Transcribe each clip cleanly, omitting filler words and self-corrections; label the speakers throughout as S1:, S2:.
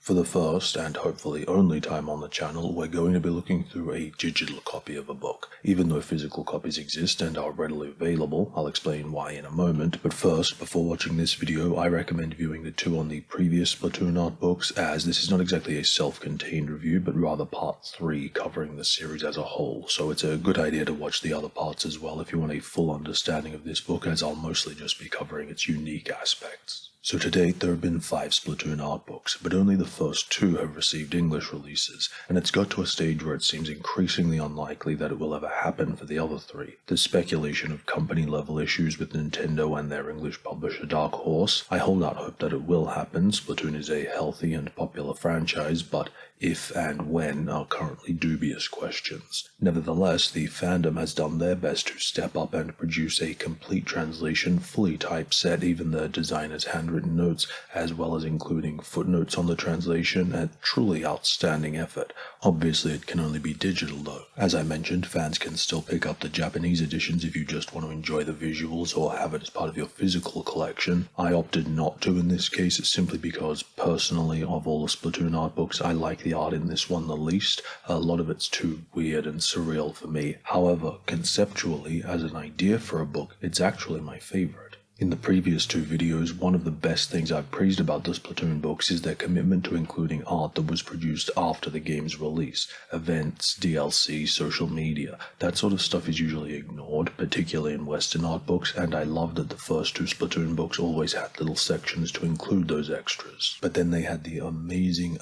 S1: For the first, and hopefully only time on the channel, we're going to be looking through a digital copy of a book. Even though physical copies exist and are readily available, I'll explain why in a moment, but first, before watching this video, I recommend viewing the two on the previous Splatoon art books, as this is not exactly a self-contained review, but rather part 3 covering the series as a whole, so it's a good idea to watch the other parts as well if you want a full understanding of this book, as I'll mostly just be covering its unique aspects. So to date, there have been 5 Splatoon art books, but only the first 2 have received English releases, and it's got to a stage where it seems increasingly unlikely that it will ever happen for the other 3. There's speculation of company-level issues with Nintendo and their English publisher Dark Horse. I hold out hope that it will happen. Splatoon is a healthy and popular franchise, but if and when are currently dubious questions. Nevertheless, the fandom has done their best to step up and produce a complete translation, fully typeset, even the designer's handwritten notes, as well as including footnotes on the translation, a truly outstanding effort. Obviously, it can only be digital though. As I mentioned, fans can still pick up the Japanese editions if you just want to enjoy the visuals or have it as part of your physical collection. I opted not to in this case, simply because personally, of all the Splatoon art books, I like the art in this one the least. A lot of it's too weird and surreal for me. However, conceptually, as an idea for a book, it's actually my favorite. In the previous 2 videos, one of the best things I've praised about the Splatoon books is their commitment to including art that was produced after the game's release. Events, DLC, social media, that sort of stuff is usually ignored, particularly in Western art books, and I love that the first 2 Splatoon books always had little sections to include those extras. But then they had the amazing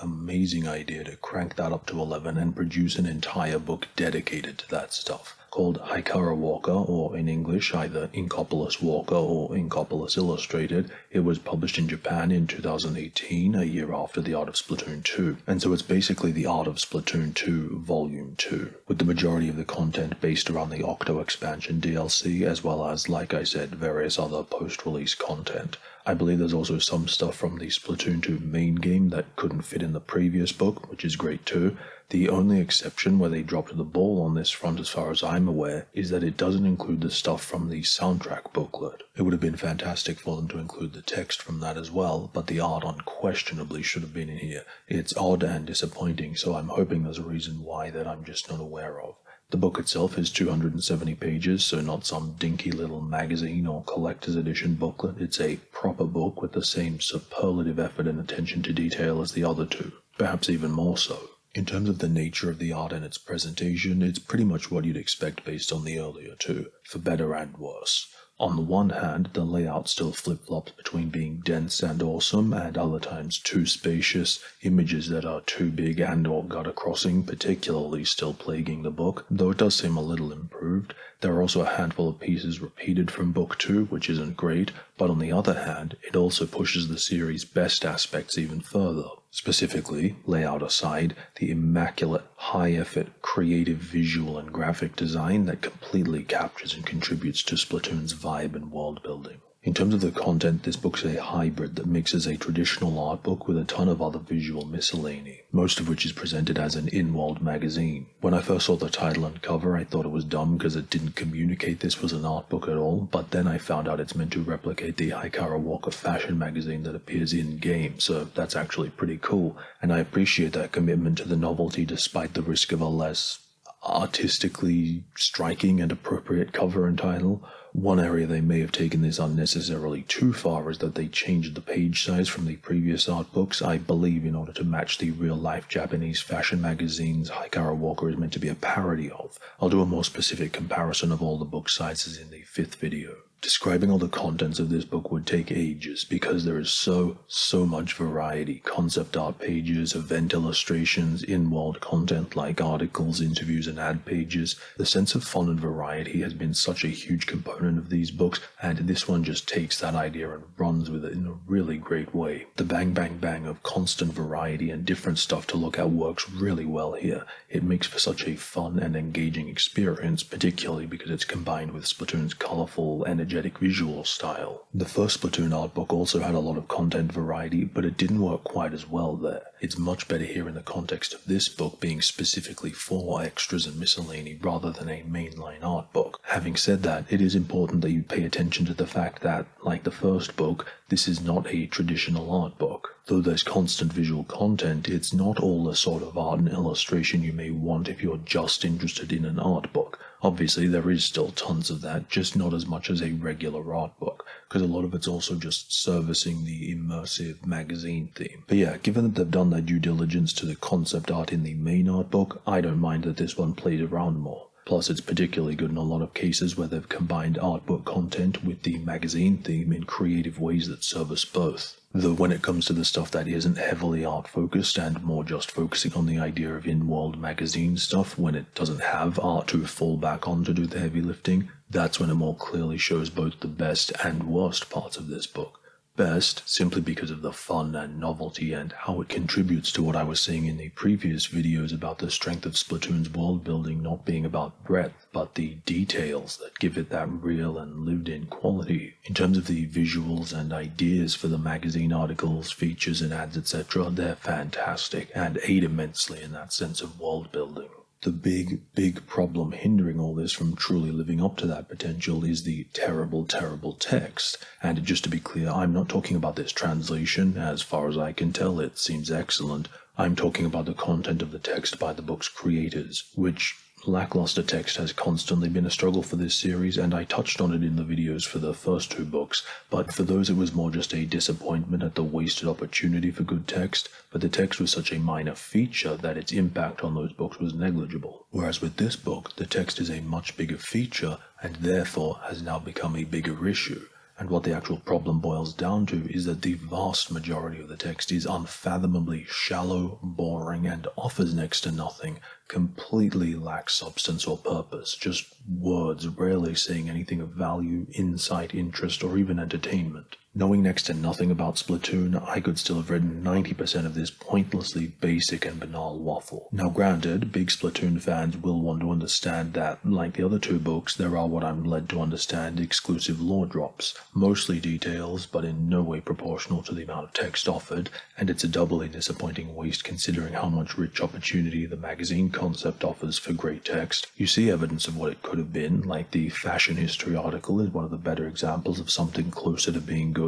S1: idea to crank that up to 11 and produce an entire book dedicated to that stuff, called HaikaraWalker, or in English either Inkopolis Walker or Inkopolis Illustrated. It was published in Japan in 2018, a year after The Art of Splatoon 2, and so it's basically The Art of Splatoon 2 Volume 2, with the majority of the content based around the Octo expansion DLC, as well as, like I said, various other post-release content. I believe there's also some stuff from the Splatoon 2 main game that couldn't fit in the previous book, which is great too. The only exception where they dropped the ball on this front, as far as I'm aware, is that it doesn't include the stuff from the soundtrack booklet. It would have been fantastic for them to include the text from that as well, but the art unquestionably should have been in here. It's odd and disappointing, so I'm hoping there's a reason why that I'm just not aware of. The book itself is 270 pages, so not some dinky little magazine or collector's edition booklet. It's a proper book with the same superlative effort and attention to detail as the other 2, perhaps even more so. In terms of the nature of the art and its presentation, it's pretty much what you'd expect based on the earlier 2, for better and worse. On the one hand, the layout still flip-flops between being dense and awesome, and other times too spacious, images that are too big and or gutter crossing, particularly still plaguing the book, though it does seem a little improved. There are also a handful of pieces repeated from Book 2, which isn't great, but on the other hand, it also pushes the series' best aspects even further. Specifically, layout aside, the immaculate, high-effort, creative visual and graphic design that completely captures and contributes to Splatoon's vibe and world building. In terms of the content, this book's a hybrid that mixes a traditional art book with a ton of other visual miscellany, most of which is presented as an in-world magazine. When I first saw the title and cover, I thought it was dumb because it didn't communicate this was an art book at all, but then I found out it's meant to replicate the HaikaraWalker fashion magazine that appears in-game, so that's actually pretty cool, and I appreciate that commitment to the novelty despite the risk of a less artistically striking and appropriate cover and title. One area they may have taken this unnecessarily too far is that they changed the page size from the previous art books, I believe in order to match the real-life Japanese fashion magazines HaikaraWalker is meant to be a parody of. I'll do a more specific comparison of all the book sizes in the 5th video. Describing all the contents of this book would take ages because there is so much variety. Concept art pages, event illustrations, in-world content like articles, interviews and ad pages. The sense of fun and variety has been such a huge component of these books, and this one just takes that idea and runs with it in a really great way. The bang of constant variety and different stuff to look at works really well here. It makes for such a fun and engaging experience, particularly because it's combined with Splatoon's colorful, energetic visual style. The first Splatoon art book also had a lot of content variety, but it didn't work quite as well there. It's much better here in the context of this book being specifically for extras and miscellany rather than a mainline art book. Having said that, it is important that you pay attention to the fact that, like the first book, this is not a traditional art book. Though there's constant visual content, it's not all the sort of art and illustration you may want if you're just interested in an art book. Obviously, there is still tons of that, just not as much as a regular art book, because a lot of it's also just servicing the immersive magazine theme. But yeah, given that they've done their due diligence to the concept art in the main art book, I don't mind that this one plays around more. Plus, it's particularly good in a lot of cases where they've combined art book content with the magazine theme in creative ways that service both. Though when it comes to the stuff that isn't heavily art-focused and more just focusing on the idea of in-world magazine stuff when it doesn't have art to fall back on to do the heavy lifting, that's when it more clearly shows both the best and worst parts of this book. Best, simply because of the fun and novelty and how it contributes to what I was saying in the previous videos about the strength of Splatoon's world building not being about breadth, but the details that give it that real and lived-in quality. In terms of the visuals and ideas for the magazine articles, features and ads etc., they're fantastic and aid immensely in that sense of world building. The big problem hindering all this from truly living up to that potential is the terrible text. And just to be clear, I'm not talking about this translation. As far as I can tell, it seems excellent. I'm talking about the content of the text by the book's creators, which lackluster text has constantly been a struggle for this series, and I touched on it in the videos for the first two books, but for those it was more just a disappointment at the wasted opportunity for good text, but the text was such a minor feature that its impact on those books was negligible. Whereas with this book, the text is a much bigger feature, and therefore has now become a bigger issue. And what the actual problem boils down to is that the vast majority of the text is unfathomably shallow, boring, and offers next to nothing, completely lacks substance or purpose, just words rarely saying anything of value, insight, interest, or even entertainment. Knowing next to nothing about Splatoon, I could still have read 90% of this pointlessly basic and banal waffle. Now granted, big Splatoon fans will want to understand that, like the other two books, there are what I'm led to understand exclusive lore drops, mostly details, but in no way proportional to the amount of text offered, and it's a doubly disappointing waste considering how much rich opportunity the magazine concept offers for great text. You see evidence of what it could have been, like the fashion history article is one of the better examples of something closer to being good.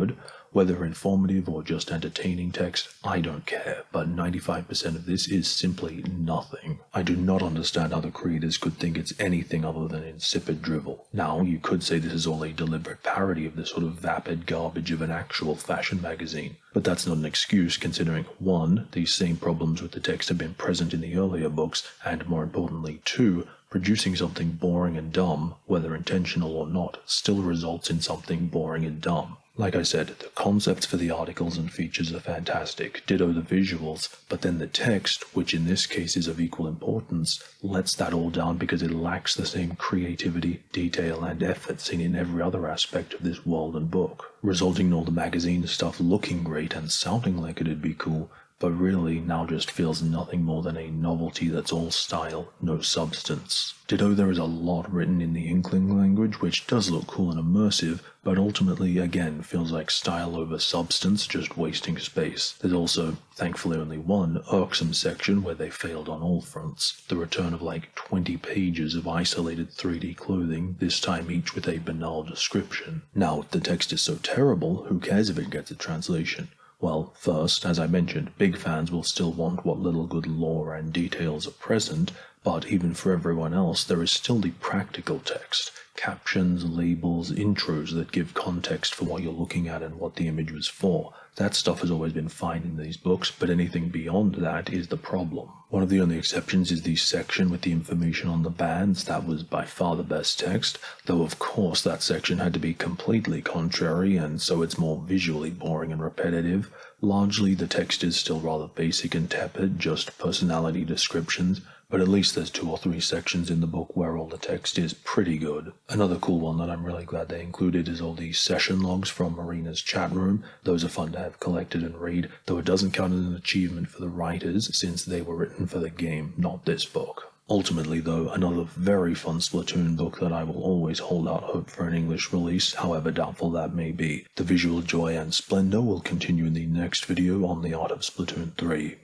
S1: Whether informative or just entertaining text, I don't care, but 95% of this is simply nothing. I do not understand how the creators could think it's anything other than insipid drivel. Now, you could say this is all a deliberate parody of the sort of vapid garbage of an actual fashion magazine, but that's not an excuse considering 1. These same problems with the text have been present in the earlier books, and more importantly 2. Producing something boring and dumb, whether intentional or not, still results in something boring and dumb. Like I said, the concepts for the articles and features are fantastic, ditto the visuals, but then the text, which in this case is of equal importance, lets that all down because it lacks the same creativity, detail, and effort seen in every other aspect of this world and book, resulting in all the magazine stuff looking great and sounding like it'd be cool, but really now just feels nothing more than a novelty that's all style, no substance. Ditto, there is a lot written in the Inkling language, which does look cool and immersive, but ultimately, again, feels like style over substance, just wasting space. There's also, thankfully, only one irksome section where they failed on all fronts. The return of like 20 pages of isolated 3D clothing, this time each with a banal description. Now, if the text is so terrible, who cares if it gets a translation? Well, first, as I mentioned, big fans will still want what little good lore and details are present, but even for everyone else, there is still the practical text, captions, labels, intros that give context for what you're looking at and what the image was for. That stuff has always been fine in these books, but anything beyond that is the problem. One of the only exceptions is the section with the information on the bands. That was by far the best text, though of course that section had to be completely contrary, and so it's more visually boring and repetitive. Largely the text is still rather basic and tepid, just personality descriptions, but at least there's 2 or 3 sections in the book where all the text is pretty good. Another cool one that I'm really glad they included is all these session logs from Marina's chat room. Those are fun to have collected and read, though it doesn't count as an achievement for the writers since they were written for the game, not this book. Ultimately though, another very fun Splatoon book that I will always hold out hope for an English release, however doubtful that may be. The visual joy and splendor will continue in the next video on the art of Splatoon 3.